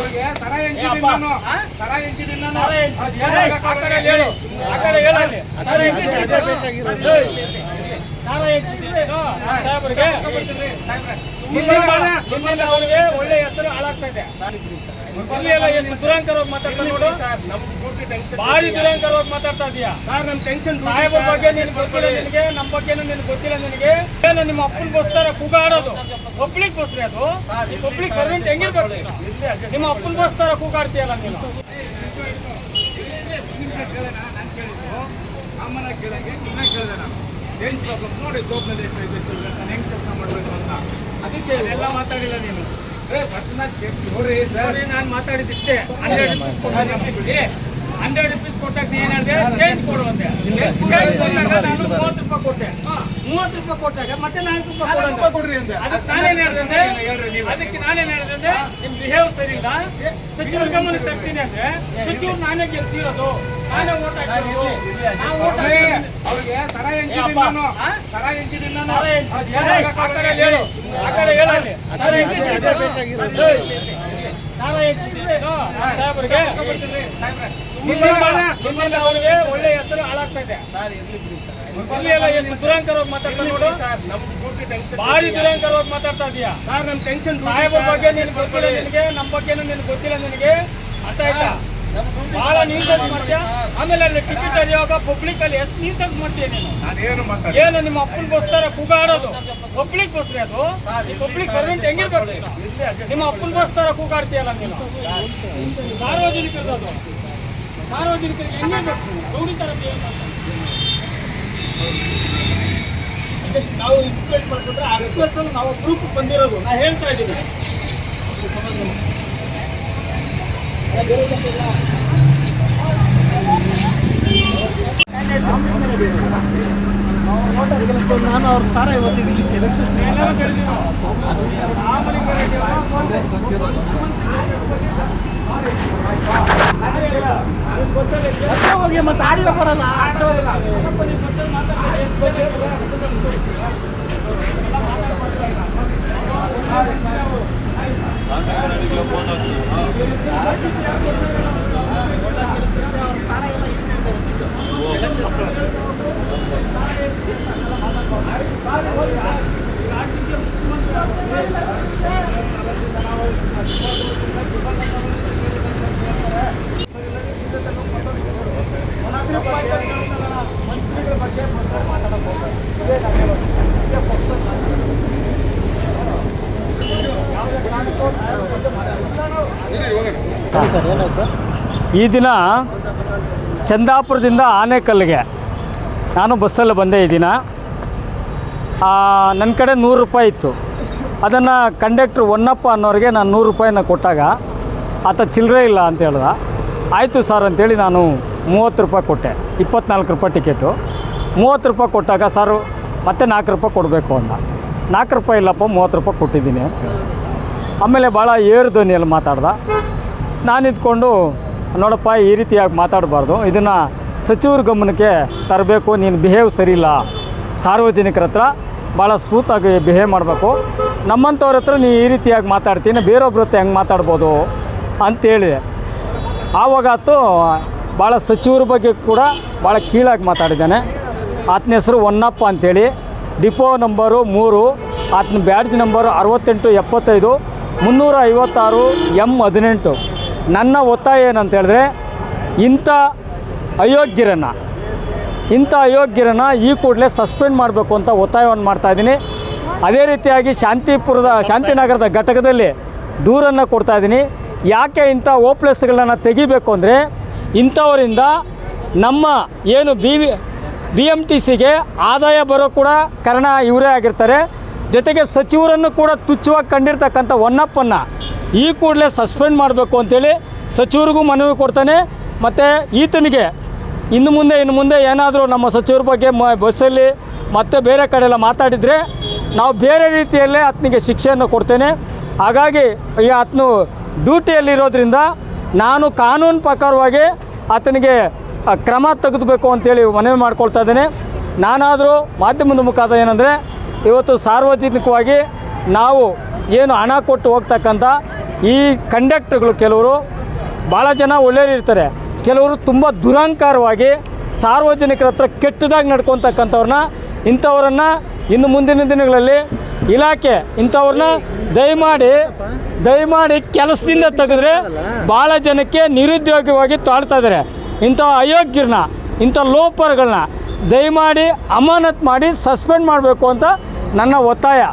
ಅವ್ರಿಗೆ ತರ ಎಂಚಿದ್ದೀನಿ ನಾನು ತರ ಎಂಚಿದ್ದೀನಿ ನಾನು ಆ ಕಡೆ ಹೇಳು ಆ ಕಡೆ ಹೇಳಲ್ಲಿ ತರ ಸಾಹೇಬ್ರಿಗೆ ಅವ್ರಿಗೆ ಒಳ್ಳೆ ಹೆಸರು ಹಾಳಾಗ್ತಾ ಇದೆ. ಇಲ್ಲಿ ಎಲ್ಲ ಎಷ್ಟು ದುರಂಕರವಾಗಿ ಮಾತಾಡ್ತಾ ನೋಡು, ಭಾರಿ ದುರಂಕರವಾಗಿ ಮಾತಾಡ್ತಾ ಇದೀಯಾ. ಸಾಹೇಬ್ರ ಬಗ್ಗೆ ನಿನ್ಗೆ ಗೊತ್ತಿಲ್ಲ, ನಿನಗೆ ನಮ್ಮ ಬಗ್ಗೆನೂ ನಿನ್ಗೆ ಗೊತ್ತಿಲ್ಲ. ನಿನಗೆ ಏನು ನಿಮ್ಮ ಅಪ್ಪನಿಗೋಸ್ಕರ ಕೂಗಾಡೋದು ಪಬ್ಲಿಕ್ ಗೋಸ್ಕರ, ಅದು ಪಬ್ಲಿಕ್ ಸರ್ವೆಂಟ್ ಹೆಂಗಿರ್ಬೇಕು? ನಿಮ್ಮ ಅಪ್ಪನಿಗೋಸ್ಕರ ಕೂಗಾಡ್ತೀಯಲ್ಲ ನೀನು. ಅಮ್ಮನ ಕೇಳಂಗೆ ಚಿನ್ನ ಕೇಳಿದೆ ನಾನು ಏನ್ ಪ್ರಾಬ್ಲಮ್ ನೋಡಿ ಜೋಬ್ನಲ್ಲಿ ಎಷ್ಟೈತೆ ನಾನು ಹೆಂಗ್ ಕೆಲಸ ಮಾಡಬೇಕು ಅಂತ. ಅದಕ್ಕೆ ಎಲ್ಲ ಮಾತಾಡಿಲ್ಲ ನೀನು. ನೋಡಿ ನಾನು ಮಾತಾಡಿದಿಷ್ಟೇ. 100 rupees ಕೊಟ್ಟಾಗ ಏನ್ ಹೇಳಿದೆ? ಚೇಂಜ್ ಕೊಡು ಅಂದೆ. ಚೇಂಜ್ ಕೊಟ್ಟಾಗ ನಾನು 30 ರೂಪಾಯಿ ಕೊಟ್ಟೆ. 30 ರೂಪಾಯಿ ಕೊಟ್ಟಾಗ ಮತ್ತೆ 4 ರೂಪಾಯಿ ಕೊಡ್ರಿ ಅಂದೆ. ಅದಕ್ಕೆ ನಾನೇನ್ ಹೇಳಿದೆ? ನಿಮ್ ಬಿಹೇವ್ ಸರಿ ಇಲ್ಲ, ಸಚಿವರ ಗಮನಕ್ಕೆ ತರ್ತೀನಿ ಅಂದ್ರೆ ಸಚಿವರು ನಾನೇ ಗೆಲ್ಸಿರೋದು, ನಾನೇ ಓಟ್ ಹಾಕಿರೋದು. ಅವ್ರಿಗೆ ತರ ಎಂಚಿದ್ದೀನಿ ನಾನು ತರ ಎಂಚಿದ್ದೀನಿ ನಾನು ಆ ಕಡೆ ಹೇಳು ಆ ಕಡೆ ಹೇಳಲ್ಲಿ ಸಾಹೇಬ್ರಿಗೆ ಅವ್ರಿಗೆ ಒಳ್ಳೆ ಹೆಸರು ಹಾಳಾಗ್ತಾ ಇದೆ. ಇಲ್ಲಿ ಎಲ್ಲ ಎಷ್ಟು ದುರಂಕರವಾಗಿ ಮಾತಾಡ್ತಾ ನೋಡು, ಭಾರಿ ದುರಂಕರವಾಗಿ ಮಾತಾಡ್ತಾ ಇದೀಯಾ. ಸಾಹೇಬ್ರ ಬಗ್ಗೆ ನಿನ್ಗೆ ಗೊತ್ತಿಲ್ಲ, ನಿನಗೆ ನಮ್ಮ ಬಗ್ಗೆನೂ ನಿನ್ಗೆ ಗೊತ್ತಿಲ್ಲ. ನಿನಗೆ ಅರ್ಥ ಆಯ್ತಾ? ಬಹಳ ನೀಟಾಗಿ ಮಾಡ್ತೀಯ. ಆಮೇಲೆ ಅಲ್ಲಿ ಟಿಕೆಟ್ ಹರಿಯುವಾಗ ಪಬ್ಲಿಕ್ ಅಲ್ಲಿ ಎಷ್ಟು ನೀಟಾಗಿ ಮಾಡ್ತೀಯ ನೀನು. ಏನು ನಿಮ್ಮ ಅಪ್ಪನಿಗೋಸ್ಕರ ಕೂಗಾಡೋದು ಪಬ್ಲಿಕ್ ಗೋಸ್ಕರ, ಅದು ಪಬ್ಲಿಕ್ ಸರ್ವೆಂಟ್ ಹೆಂಗಿರ್ಬೇಕು? ನಿಮ್ಮ ಅಪ್ಪನಿಗೋಸ್ಕರ ಕೂಗಾಡ್ತೀಯಲ್ಲ ನೀನು. ಸಾರ್ವಜನಿಕರದು, ಸಾರ್ವಜನಿಕರಿಗೆ ಹೆಂಗಿರ್ಬೇಕು? ಗೌಡಿ ತರ ನಾವು ರಿಕ್ವೆಸ್ಟ್ ಮಾಡ್ಕೊಂಡ್ರೆ ಆ ರಿಕ್ವೆಸ್ಟ್ ಅನ್ನು ನಾವು ಗ್ರೂಪ್ ಬಂದಿರೋದು. ನಾ ಹೇಳ್ತಾ ಇದ್ದೀನಿ, ನಾನು ಅವ್ರ ಸಾರ ಇವತ್ತಿಗೆ ಎಲೆಕ್ಷನ್ ಹೋಗಿ ಮತ್ತೆ ಆಡಿಯೋ ಬರಲ್ಲ. ಈ ದಿನ ಚಂದಾಪುರದಿಂದ ಆನೇಕಲ್ಗೆ ನಾನು ಬಸ್ಸಲ್ಲಿ ಬಂದೆ. ಈ ದಿನ ನನ್ನ ಕಡೆ 100 ರೂಪಾಯಿ ಇತ್ತು. ಅದನ್ನು ಕಂಡಕ್ಟ್ರ್ ಹೊನ್ನಪ್ಪ ಅನ್ನೋರಿಗೆ ನಾನು 100 ರೂಪಾಯಿನ ಕೊಟ್ಟಾಗ ಆತ ಚಿಲ್ಲರೆ ಇಲ್ಲ ಅಂತ ಹೇಳ್ದ. ಆಯಿತು ಸರ್ ಅಂತೇಳಿ ನಾನು 30 ರೂಪಾಯಿ ಕೊಟ್ಟೆ. 24 ರೂಪಾಯಿ ಟಿಕೆಟು. 30 ರೂಪಾಯಿ ಕೊಟ್ಟಾಗ ಸರ್ ಮತ್ತೆ 4 ರೂಪಾಯಿ ಕೊಡಬೇಕು ಅಂದ. 4 ರೂಪಾಯಿ ಇಲ್ಲಪ್ಪ 30 ರೂಪಾಯಿ ಕೊಟ್ಟಿದ್ದೀನಿ. ಆಮೇಲೆ ಭಾಳ ಏರು ಧ್ವನಿಯಲ್ಲಿ ಮಾತಾಡ್ದ. ನಾನು ಇದ್ಕೊಂಡು ನೋಡಪ್ಪ ಈ ರೀತಿಯಾಗಿ ಮಾತಾಡಬಾರ್ದು, ಇದನ್ನು ಸಚಿವರ ಗಮನಕ್ಕೆ ತರಬೇಕು, ನೀನು ಬಿಹೇವ್ ಸರಿಯಿಲ್ಲ, ಸಾರ್ವಜನಿಕರ ಹತ್ರ ಭಾಳ ಸ್ಮೂತಾಗಿ ಬಿಹೇವ್ ಮಾಡಬೇಕು, ನಮ್ಮಂಥವ್ರ ಹತ್ರ ನೀ ಈ ರೀತಿಯಾಗಿ ಮಾತಾಡ್ತೀನಿ, ಬೇರೊಬ್ಬರ ಹತ್ರ ಹೆಂಗೆ ಮಾತಾಡ್ಬೋದು ಅಂತೇಳಿದೆ. ಆವಾಗ ಆತು ಭಾಳ ಸಚಿವರ ಬಗ್ಗೆ ಕೂಡ ಭಾಳ ಕೀಳಾಗಿ ಮಾತಾಡಿದ್ದಾನೆ. ಆತನ ಹೆಸರು ಹೊನ್ನಪ್ಪ ಅಂಥೇಳಿ, ಡಿಪೋ ನಂಬರು 3, ಆತನ ಬ್ಯಾಡ್ಜ್ ನಂಬರು 6875 356 M18. ನನ್ನ ಒತ್ತಾಯ ಏನಂತ ಹೇಳಿದ್ರೆ, ಇಂಥ ಅಯೋಗ್ಯರನ್ನು ಈ ಕೂಡಲೇ ಸಸ್ಪೆಂಡ್ ಮಾಡಬೇಕು ಅಂತ ಒತ್ತಾಯವನ್ನು ಮಾಡ್ತಾಯಿದ್ದೀನಿ. ಅದೇ ರೀತಿಯಾಗಿ ಶಾಂತಿನಗರದ ಘಟಕದಲ್ಲಿ ದೂರನ್ನು ಕೊಡ್ತಾಯಿದ್ದೀನಿ. ಯಾಕೆ ಇಂಥ ಓಪ್ಲೆಸ್ಗಳನ್ನು ತೆಗಿಬೇಕು ಅಂದರೆ, ಇಂಥವರಿಂದ ನಮ್ಮ ಏನು BMTCಗೆ ಆದಾಯ ಬರೋ ಕೂಡ ಕಾರಣ ಇವರೇ ಆಗಿರ್ತಾರೆ. ಜೊತೆಗೆ ಸಚಿವರನ್ನು ಕೂಡ ತುಚ್ಛವಾಗಿ ಕಂಡಿರ್ತಕ್ಕಂಥ ಹೊನ್ನಪ್ಪನ ಈ ಕೂಡಲೇ ಸಸ್ಪೆಂಡ್ ಮಾಡಬೇಕು ಅಂತೇಳಿ ಸಚಿವರಿಗೂ ಮನವಿ ಕೊಡ್ತಾನೆ. ಮತ್ತು ಈತನಿಗೆ ಇನ್ನು ಮುಂದೆ ಏನಾದರೂ ನಮ್ಮ ಸಚಿವರ ಬಗ್ಗೆ ಬಸ್ಸಲ್ಲಿ ಮತ್ತು ಬೇರೆ ಕಡೆ ಎಲ್ಲ ಮಾತಾಡಿದರೆ ನಾವು ಬೇರೆ ರೀತಿಯಲ್ಲೇ ಆತನಿಗೆ ಶಿಕ್ಷೆಯನ್ನು ಕೊಡ್ತೇನೆ. ಹಾಗಾಗಿ ಈ ಆತನು ಡ್ಯೂಟಿಯಲ್ಲಿರೋದ್ರಿಂದ ನಾನು ಕಾನೂನು ಪ್ರಕಾರವಾಗಿ ಆತನಿಗೆ ಕ್ರಮ ತೆಗೆದುಬೇಕು ಅಂತೇಳಿ ಮನವಿ ಮಾಡ್ಕೊಳ್ತಾ ಇದ್ದೇನೆ. ನಾನಾದರೂ ಮಾಧ್ಯಮದ ಮುಖಾಂತರ ಏನಂದರೆ, ಇವತ್ತು ಸಾರ್ವಜನಿಕವಾಗಿ ನಾವು ಏನು ಹಣ ಕೊಟ್ಟು ಹೋಗ್ತಕ್ಕಂಥ ಈ ಕಂಡಕ್ಟರ್ಗಳು ಕೆಲವರು ಭಾಳ ಜನ ಒಳ್ಳೆಯವರು ಇರ್ತಾರೆ, ಕೆಲವರು ತುಂಬ ದುರಹಂಕಾರವಾಗಿ ಸಾರ್ವಜನಿಕರ ಹತ್ರ ಕೆಟ್ಟದಾಗಿ ನಡ್ಕೊತಕ್ಕಂಥವ್ರನ್ನ ಇಂಥವ್ರನ್ನು ಇನ್ನು ಮುಂದಿನ ದಿನಗಳಲ್ಲಿ ಇಲಾಖೆ ಇಂಥವ್ರನ್ನ ದಯಮಾಡಿ ಕೆಲಸದಿಂದ ತೆಗೆದ್ರೆ ಭಾಳ ಜನಕ್ಕೆ ನಿರುದ್ಯೋಗವಾಗಿ ತಾಳ್ತಾ ಇದ್ದಾರೆ. ಇಂಥ ಅಯೋಗ್ಯರನ್ನ, ಇಂಥ ಲೋಪರ್ಗಳನ್ನ ದಯಮಾಡಿ ಅಮಾನತ್ ಮಾಡಿ ಸಸ್ಪೆಂಡ್ ಮಾಡಬೇಕು ಅಂತ ನನ್ನ ಒತ್ತಾಯ.